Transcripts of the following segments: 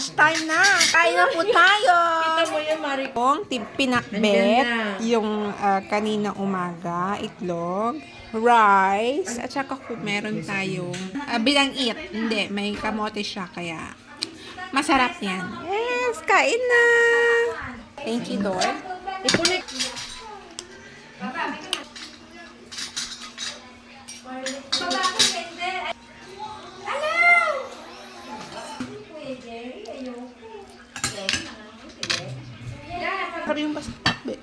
Lunchtime na. Kain na po tayo. Kita mo yan, Mari. Yung pinakbet, yung kanina umaga, itlog, rice, at saka kung meron tayong bilangit. Hindi, may kamote siya, kaya masarap yan. Yes, kain na. Thank you, Lord. Ipunik. Sabi yung pastakbe.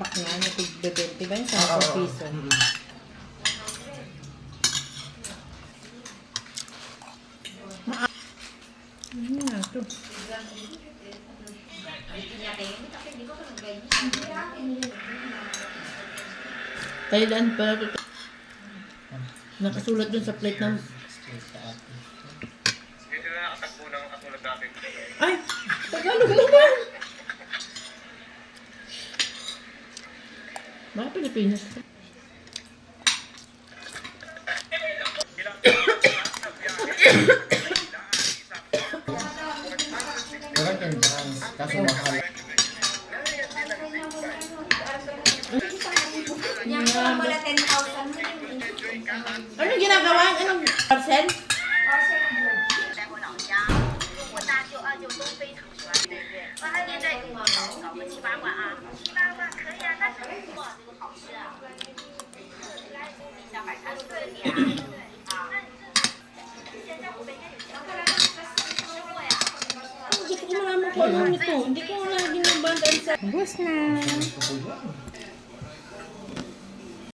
Pak nga, natig-20 ba yung 10 piso? Ano nga ito? Thailand pa ito. Nakasulat dun sa plate ng... Dito na nakatakbo ng katulad natin. Ay! Tagalog naman! Mga Pilipinas. Correct entrance, kaso mahal. Anong ginagawa? Anong parcel? 在我老家，我大舅、二舅都非常喜欢。我还现在跟我搞个七八碗啊，七八碗可以啊，那很不错，这个好吃啊。小摆摊对呀，啊，现在湖北应该有几个吃过呀。 Gusto ko malaman ko ano nito. Hindi ko lagi nabandaan sa... Bus na.